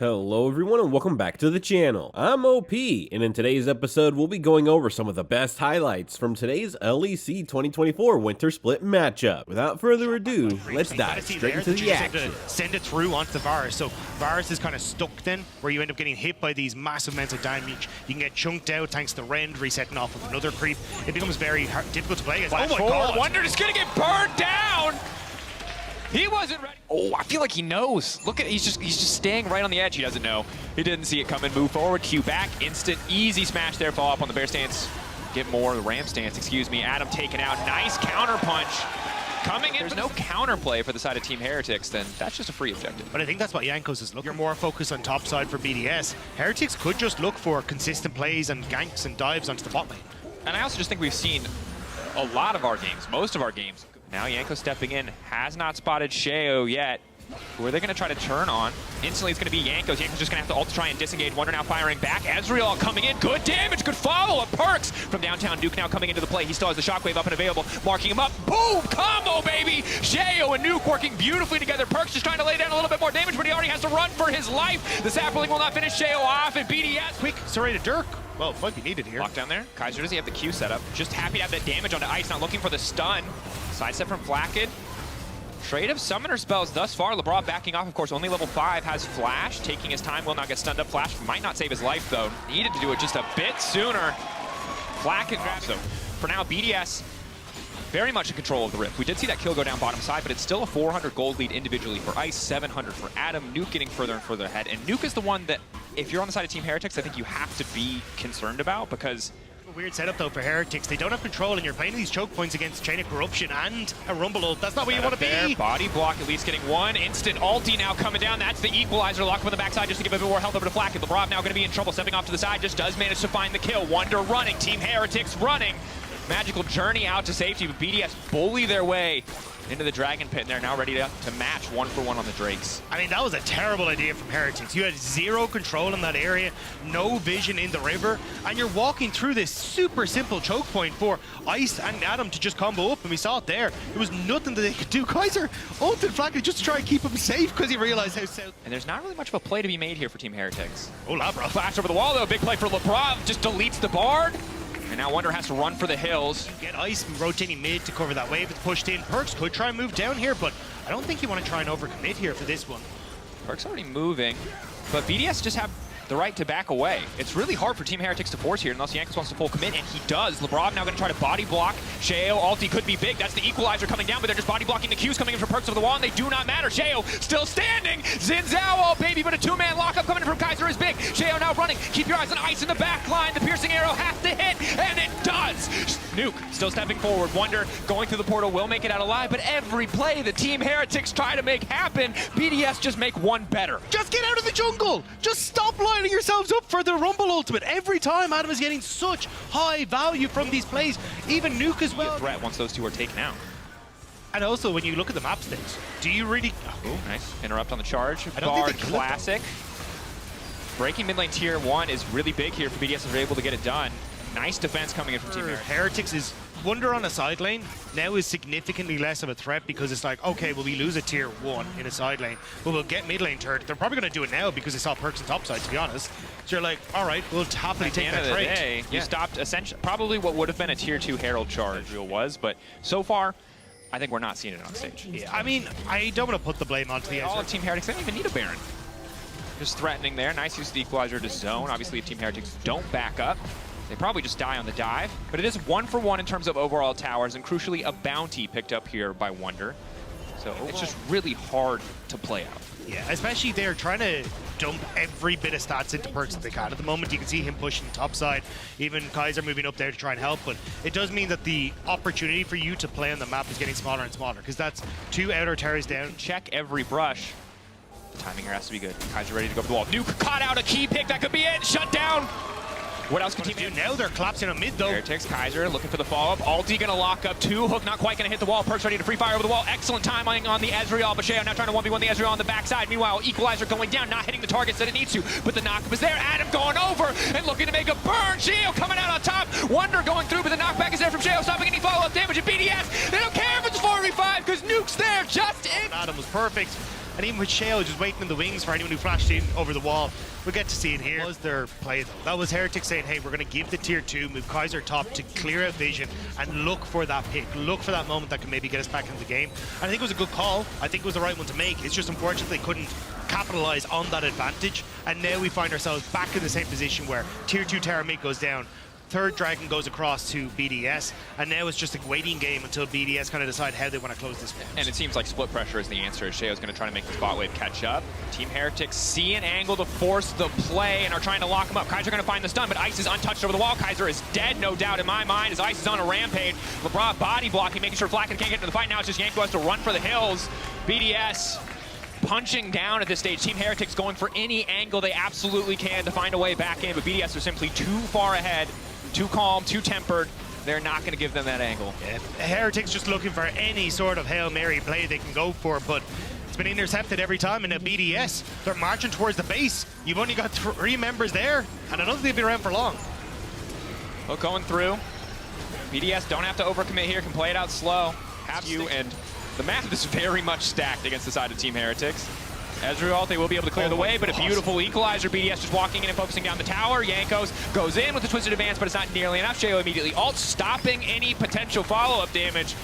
Hello everyone and welcome back to the channel. I'm OP, and in today's episode we'll be going over some of the best highlights from today's LEC 2024 Winter Split matchup. Without further ado, let's dive straight into the action. Send it through onto the Varus, so Varus is kind of stuck then, where you end up getting hit by these massive amounts of damage. You can get chunked out thanks to Rend resetting off of another creep. It becomes very difficult to play against. Oh my god! Wonder is gonna get burned down! He wasn't ready. Oh, I feel like he knows. Look at, he's just staying right on the edge. He doesn't know. He didn't see it coming. Move forward, Q back, instant, easy smash there. Fall up on the bear stance. Get more, the ram stance, excuse me. Adam taken out. Nice counter punch. Coming in. There's no counterplay for the side of Team Heretics, then that's just a free objective. But I think that's what Jankos is looking. You're more focused on top side for BDS. Heretics could just look for consistent plays and ganks and dives onto the bot lane. And I also just think we've seen a lot of our games, most of our games. Now Yanko stepping in, has not spotted Sheo yet. Who are they going to try to turn on? Instantly it's going to be Yanko's. Yanko's just going to have to ult to try and disengage. Wonder now firing back. Ezreal coming in. Good damage, good follow-up. Perks from downtown. Nuke now coming into the play. He still has the shockwave up and available. Marking him up. Boom! Combo, baby! Sheo and Nuke working beautifully together. Perks just trying to lay down a little bit more damage, but he already has to run for his life. The sapling will not finish Sheo off, and BDS. Quick, serrated Dirk. Well, might be needed here. Lockdown there. Kaiser, does he have the Q set up? Just happy to have that damage onto Ice, not looking for the stun. Sidestep from Flakked. Trade of summoner spells thus far. LeBron backing off, of course, only level 5, has Flash, taking his time, will not get stunned up. Flash might not save his life, though. Needed to do it just a bit sooner. Flakked grabs him. For now, BDS very much in control of the Rift. We did see that kill go down bottom side, but it's still a 400 gold lead individually for Ice, 700 for Adam. Nuke getting further and further ahead. And Nuke is the one that, if you're on the side of Team Heretics, I think you have to be concerned about, because a weird setup though for Heretics. They don't have control, and you're playing these choke points against Chain of Corruption and a Rumble ult. That's not where you want to be. Body block, at least getting one. Instant ulti now coming down. That's the equalizer. Lock up on the backside just to give a bit more health over to Flakked. LeBron now going to be in trouble, stepping off to the side. Just does manage to find the kill. Wonder running. Team Heretics running. Magical journey out to safety, but BDS bully their way into the Dragon Pit, and they're now ready to match 1-for-1 on the Drakes. I mean, that was a terrible idea from Heretics. You had zero control in that area, no vision in the river, and you're walking through this super simple choke point for Ice and Adam to just combo up, and we saw it there. There was nothing that they could do. Kaiser ulted Flakked just to try and keep him safe because he realized how south. And there's not really much of a play to be made here for Team Heretics. Oh, Labra. Flash over the wall, though. Big play for LeBron. Just deletes the Bard. And now Wonder has to run for the hills. Get Ice rotating mid to cover that wave. It's pushed in. Perks could try and move down here, but I don't think you want to try and overcommit here for this one. Perks already moving, but BDS just have the right to back away. It's really hard for Team Heretics to force here unless Jankos wants to full commit, and he does. LeBron now going to try to body block. Sheo, ulti could be big. That's the equalizer coming down, but they're just body blocking the Qs coming in from Perks over the wall, and they do not matter. Sheo still standing. Zinzao, oh baby, but a two-man lockup coming in from Kaiser is big. Sheo now running. Keep your eyes on Ice in the back line. The piercing arrow has to hit, and it does. Nuke still stepping forward. Wonder going through the portal will make it out alive, but every play the Team Heretics try to make happen, BDS just make one better. Just get out of the jungle. Just stop lining yourselves up for the Rumble ultimate. Every time Adam is getting such high value from these plays, even Nuke as well. A threat once those two are taken out. And also, when you look at the map stakes, do you really... Oh, nice. Interrupt on the charge. I don't Bard think they classic. Breaking mid lane tier 1 is really big here for BDS if they're able to get it done. Nice defense coming in from Team Heretics. Heretics is Wonder on a side lane now is significantly less of a threat, because it's like, okay, well, we lose a tier 1 in a side lane, but we'll get mid lane turret. They're probably going to do it now because they saw Perks on top side, to be honest. So you're like, all right, we'll happily take that trade. Day, you stopped essentially probably what would have been a tier 2 Herald charge was, but so far, I think we're not seeing it on stage. Yeah, I mean, I don't want to put the blame onto the all of Team Heretics. They don't even need a Baron. Just threatening there. Nice use of the equalizer to zone. Obviously, if Team Heretics don't back up, they probably just die on the dive, but it is 1-for-1 in terms of overall towers, and crucially a bounty picked up here by Wonder. So it's just really hard to play out. Yeah, especially they're trying to dump every bit of stats into Perks that they can. At the moment, you can see him pushing top side, even Kaiser moving up there to try and help, but it does mean that the opportunity for you to play on the map is getting smaller and smaller, because that's 2 outer towers down. Check every brush. The timing here has to be good. Kaiser ready to go for the wall. Nuke caught out a key pick. That could be it. Shut down. What else can Team do now? They're collapsing on mid, though. Heretics, Kaiser looking for the follow-up. Ulti gonna lock up 2. Hook not quite gonna hit the wall. Perks ready to free fire over the wall. Excellent timing on the Ezreal. Basheo now trying to 1v1 the Ezreal on the backside. Meanwhile, equalizer going down, not hitting the targets that it needs to. But the knockup is there. Adam going over and looking to make a burn. Sheo coming out on top. Wonder going through, but the knockback is there from Sheo, stopping any follow-up damage. And BDS, they don't care if it's 4v5 because Nuke's there just in. Adam was perfect. and even with Sheo just waiting in the wings for anyone who flashed in over the wall. We'll get to see it here. That was their play though. That was Heretics saying, hey, we're going to give the tier 2, move Kaiser top to clear out vision and look for that pick, look for that moment that can maybe get us back into the game. And I think it was a good call. I think it was the right one to make. It's just unfortunate they couldn't capitalize on that advantage, and now we find ourselves back in the same position where tier 2 Terra mid goes down, third Dragon goes across to BDS, and now it's just a waiting game until BDS kind of decide how they want to close this one. And it seems like split pressure is the answer. Sheo's going to try to make the spot wave catch up. Team Heretics see an angle to force the play and are trying to lock him up. Kaiser going to find the stun, but Ice is untouched over the wall. Kaiser is dead, no doubt in my mind, as Ice is on a rampage. LeBron body blocking, making sure Flacken can't get into the fight. Now it's just Yanko has to run for the hills. BDS punching down at this stage. Team Heretics going for any angle they absolutely can to find a way back in, but BDS are simply too far ahead. Too calm, too tempered. They're not going to give them that angle. Yeah, Heretics just looking for any sort of Hail Mary play they can go for, but it's been intercepted every time. And at BDS, they're marching towards the base. You've only got 3 members there, and I don't think they've been around for long. Hook going through. BDS don't have to overcommit here, can play it out slow. Have you, and the map is very much stacked against the side of Team Heretics. Ezreal, they will be able to clear the way, but a beautiful equalizer. BDS just walking in and focusing down the tower. Yankos goes in with the twisted advance, but it's not nearly enough. Sheo immediately ult, stopping any potential follow-up damage.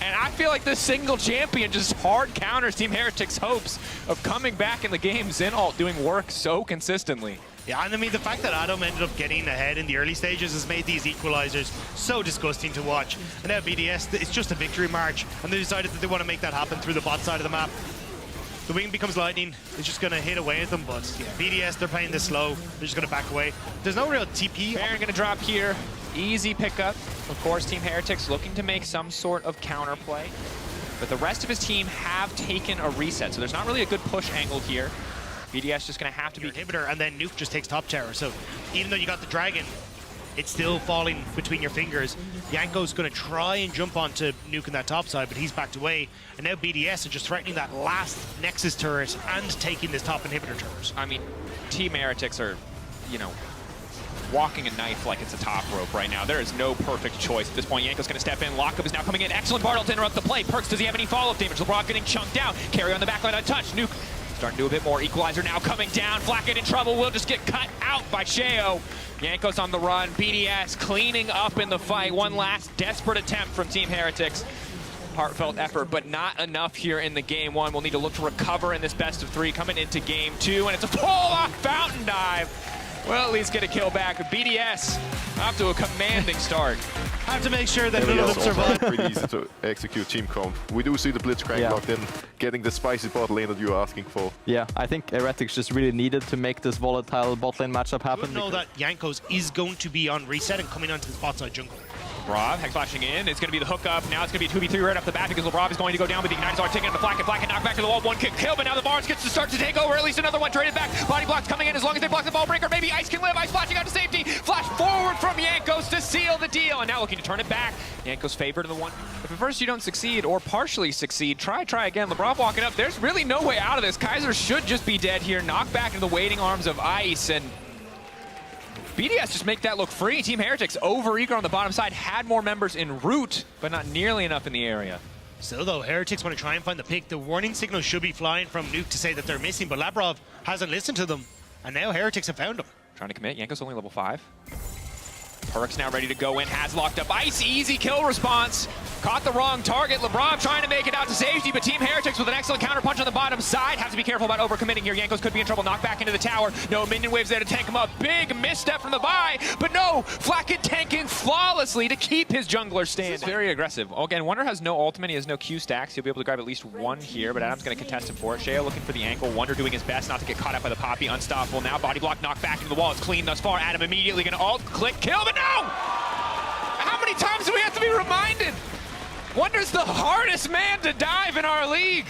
And I feel like this single champion just hard counters Team Heretics' hopes of coming back in the game. Xin ult doing work so consistently. Yeah, and I mean, the fact that Adam ended up getting ahead in the early stages has made these equalizers so disgusting to watch. And now BDS, it's just a victory march, and they decided that they want to make that happen through the bot side of the map. The wing becomes lightning, it's just going to hit away at them, but yeah, BDS, they're playing this slow, they're just going to back away. There's no real TP. Baron going to drop here, easy pickup. Of course, Team Heretics looking to make some sort of counterplay, but the rest of his team have taken a reset, so there's not really a good push angle here. BDS just going to have to be inhibitor, and then Nuke just takes top tower, so even though you got the Dragon, it's still falling between your fingers. Yanko's going to try and jump onto Nuke in that top side, but he's backed away. And now BDS are just threatening that last Nexus turret and taking this top inhibitor turret. I mean, Team Heretics are, you know, walking a knife like it's a top rope right now. There is no perfect choice at this point. Yanko's going to step in. Lockup is now coming in. Excellent Bartle to interrupt the play. Perks, does he have any follow-up damage? LeBron getting chunked out. Carry on the backline untouched. Nuke starting to do a bit more. Equalizer now coming down. Flacken in trouble. Will just get cut out by Sheo. Yanko's on the run. BDS cleaning up in the fight. One last desperate attempt from Team Heretics. Heartfelt effort, but not enough here in the game 1. We'll need to look to recover in this best of 3 coming into game 2, and it's a pull-off fountain dive. We'll at least get a kill back. BDS off to a commanding start. Have to make sure that none of them survive. Pretty easy to execute team comp. We do see the Blitzcrank locked in, getting the spicy bot lane that you were asking for. Yeah, I think Heretics just really needed to make this volatile bot lane matchup happen. You know that Yanko's is going to be on reset and coming onto the spot side jungle. Rob, Hex flashing in. It's going to be the hookup. Now it's going to be a 2v3 right off the bat because LeBron is going to go down, but the Igniters are taking the Flack and knock back to the wall. 1 kick kill, but now the Barnes gets to start to take over. At least another one traded back. Body blocks coming in as long as they block the ball breaker. Maybe Ice can live. Ice flashing out to safety. Flash forward from Yankos to seal the deal. And now looking to turn it back. Yankos favored in the one. If at first you don't succeed or partially succeed, try again. LeBron walking up. There's really no way out of this. Kaiser should just be dead here. Knocked back into the waiting arms of Ice, and BDS just make that look free. Team Heretics over-eager on the bottom side, had more members en route, but not nearly enough in the area. Still though, Heretics want to try and find the pick. The warning signal should be flying from Nuke to say that they're missing, but Labrov hasn't listened to them, and now Heretics have found him. Trying to commit. Yanko's only level 5. Perks now ready to go in, has locked up Ice, easy kill response. Caught the wrong target. LeBron trying to make it out to safety, but Team Heretics with an excellent counter punch on the bottom side. Have to be careful about overcommitting here. Yankos could be in trouble. Knocked back into the tower. No minion waves there to tank him up. Big misstep from the Vi, but no, Flacken tanking flawlessly to keep his jungler stand. Very aggressive. Again, Wonder has no ultimate. He has no Q stacks. He'll be able to grab at least 1 here, but Adam's going to contest him for it. Sheo looking for the ankle. Wonder doing his best not to get caught up by the Poppy. Unstoppable now. Body block knocked back into the wall. It's clean thus far. Adam immediately going to ult, click, kill, but no! How many times do we have to be reminded? Wonder's the hardest man to dive in our league.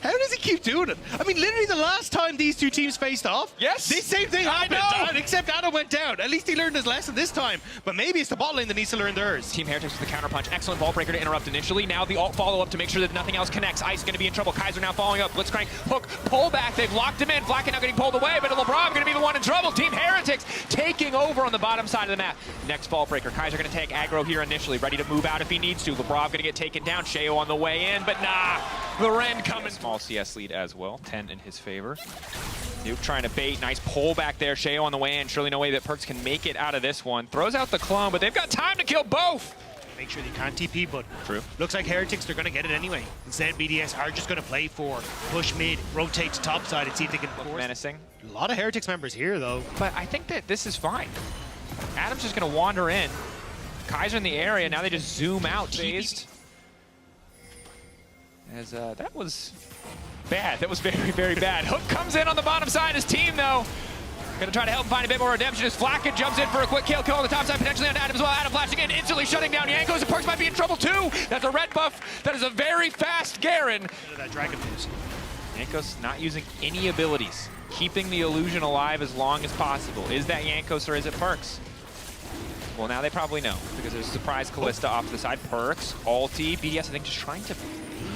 How does he keep doing it? I mean, literally the last time these two teams faced off, yes, this same thing happened, except Adam went down. At least he learned his lesson this time, but maybe it's the bot lane that needs to learn theirs. Team Heretics with the counter punch. Excellent ball breaker to interrupt initially. Now the ult follow-up to make sure that nothing else connects. Ice going to be in trouble. Kaiser now following up. Blitzcrank, hook, pull back. They've locked him in. Flacken now getting pulled away, but LeBron going to be the one in trouble. Team Heretics taking over on the bottom side of the map. Next Vault Breaker. Kaiser going to take aggro here initially, ready to move out if he needs to. LeBron going to get taken down. Sheo on the way in, but nah. The Ren coming. Small CS lead as well. 10 in his favor. Nuke trying to bait. Nice pull back there. Sheo on the way in. Surely no way that Perkz can make it out of this one. Throws out the clone, but they've got time to kill both. Make sure they can't TP, but True. Looks like Heretics, they're going to get it anyway. Instead, BDS are just going to play for push mid, rotate to top side, and see if they can force. Menacing. A lot of Heretics members here, though. But I think that this is fine. Adam's just going to wander in. Kaiser in the area. Now they just zoom out. Phased. As that was bad. That was very, very bad. Hook comes in on the bottom side. His team, though, gonna try to help him find a bit more redemption as Flacken jumps in for a quick kill on the top side, potentially on Adam as well. Adam flashing in, instantly shutting down Jankos, and Perkz might be in trouble too. That's a red buff. That is a very fast Garen. That dragon fuse. Jankos not using any abilities, keeping the illusion alive as long as possible. Is that Jankos or is it Perkz? Well, now they probably know, because there's a surprise Callista off to the side. Perkz, ulti, BDS, I think, just trying to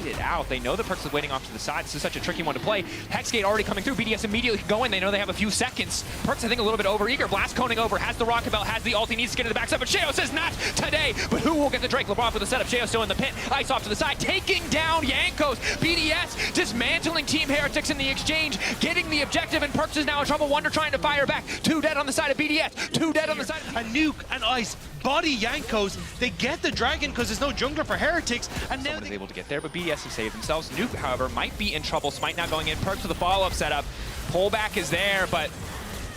it out. They know the Perkz is waiting off to the side. This is such a tricky one to play. Hexgate already coming through. BDS immediately going. They know they have a few seconds. Perkz, I think, a little bit over-eager. Blast coning over. Has the rocket belt. Has the ult. He needs to get to the backside. But Sheo says not today. But who will get the Drake? LeBron with the setup. Sheo still in the pit. Ice off to the side. Taking down Jankos. BDS dismantling Team Heretics in the exchange. Getting the objective. And Perkz is now in trouble. Wonder trying to fire back. 2 dead on the side of BDS. 2 dead on the side of... A Nuke and Ice body Jankos. They get the dragon because there's no jungler for Heretics. And now Someone is able to get there, but BDS has saved themselves. Nuke, however, might be in trouble. Smite now going in. Perkz with the follow-up setup. Pullback is there, but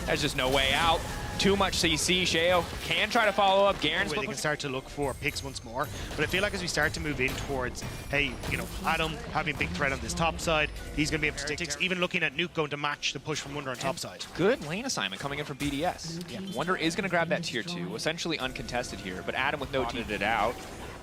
there's just no way out. Too much CC. Sheo can try to follow up. Garen's they can start to look for picks once more. But I feel like as we start to move in towards, hey, you know, Adam having big threat on this top side, he's going to be able to take, even looking at Nuke going to match the push from Wonder on top side. Good lane assignment coming in from BDS. Yeah. Wonder is going to grab that tier 2, essentially uncontested here, but Adam with no teamed it out.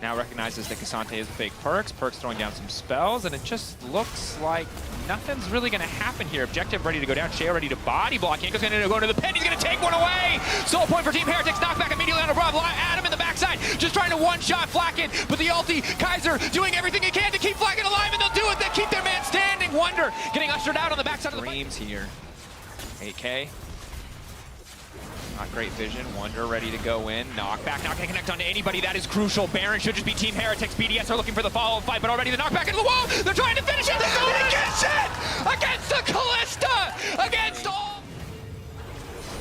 Now recognizes that Cassante is a fake Perkz. Perkz throwing down some spells, and it just looks like nothing's really going to happen here. Objective ready to go down. Sheo ready to body block. Yanko's going to go into the pin. He's going to take one away. Soul point for Team Heretics. Knockback immediately on a Rob. Adam in the backside, just trying to one-shot Flacken. But the ulti, Kaiser doing everything he can to keep Flacken alive, and they'll do it. They keep their man standing. Wonder getting ushered out on the backside of the Dreams here. 8K. Not great vision. Wonder ready to go in. Knockback, not gonna connect onto anybody. That is crucial. Baron should just be Team Heretics. BDS are looking for the follow-up fight, but already the knockback into the wall. They're trying to finish it. They're going against it! Against the Callista! Against all...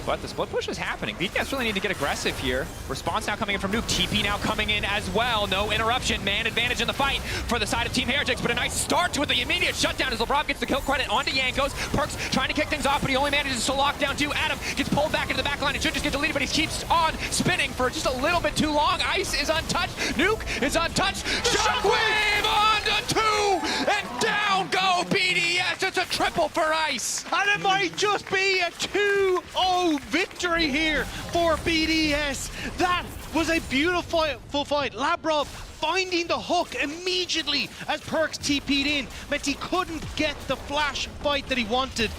But the split push is happening. BDS really need to get aggressive here. Response now coming in from Nuke. TP now coming in as well. No interruption. Man advantage in the fight for the side of Team Heretics, but a nice start to it. The immediate shutdown as LeBron gets the kill credit onto Jankos. Perkz trying to kick things off, but he only manages to lock down 2. Adam gets pulled back into the back line and should just get deleted, but he keeps on spinning for just a little bit too long. Ice is untouched. Nuke is untouched. Shockwave onto 2, and down go BDS. It's a triple for Ice. And it might just be a 2-0 victory here for BDS. That was a beautiful fight. Labrov finding the hook immediately as Perkz TP'd in, meant he couldn't get the flash fight that he wanted.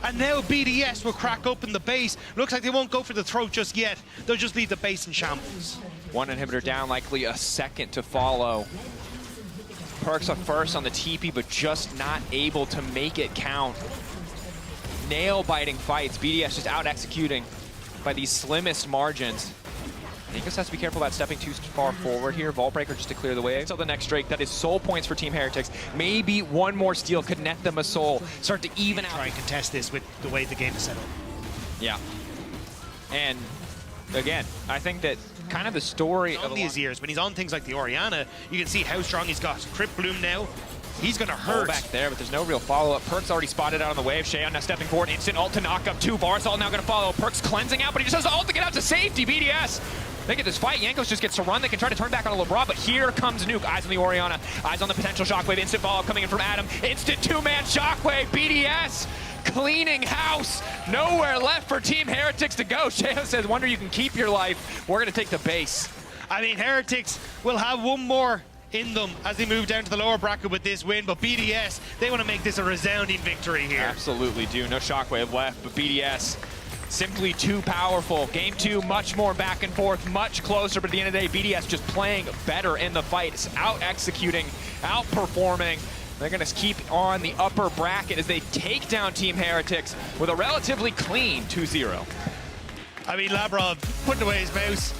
And now BDS will crack open the base. Looks like they won't go for the throat just yet. They'll just leave the base in shambles. 1 inhibitor down, likely a second to follow. Perkz up first on the TP, but just not able to make it count. Nail-biting fights. BDS just out-executing by the slimmest margins. Jankos has to be careful about stepping too far forward here. Vault Breaker just to clear the way. Until the next Drake, that is soul points for Team Heretics. Maybe one more steal could net them a soul. Start to even out. Try and contest this with the way the game is set up. Yeah. And again, I think that kind of the story of these years, when he's on things like the Orianna, you can see how strong he's got. Crypt Bloom now. He's gonna hurt. Back there, but there's no real follow-up. Perkz already spotted out on the wave. Sheo now stepping forward. Instant ult to knock up 2. Barzal now gonna follow. Perkz cleansing out, but he just has the ult to get out to safety. BDS. They get this fight. Jankos just gets to run. They can try to turn back on LeBron, but here comes Nuke. Eyes on the Orianna. Eyes on the potential Shockwave. Instant follow-up coming in from Adam. Instant 2-man Shockwave. BDS cleaning house. Nowhere left for Team Heretics to go. Sheo says, Wonder, you can keep your life. We're gonna take the base. I mean, Heretics will have one more in them as they move down to the lower bracket with this win, but BDS, they want to make this a resounding victory here. Absolutely do. No Shockwave left, but BDS simply too powerful. Game 2, much more back and forth, much closer, but at the end of the day, BDS just playing better in the fight. It's out-executing, outperforming. They're going to keep on the upper bracket as they take down Team Heretics with a relatively clean 2-0. I mean, Labrov putting away his mouse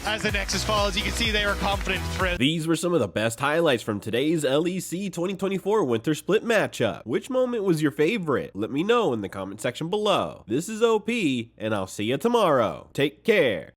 as the Nexus falls. You can see they were confident throughout. These were some of the best highlights from today's LEC 2024 Winter Split matchup. Which moment was your favorite? Let me know in the comment section below. This is OP, and I'll see you tomorrow. Take care.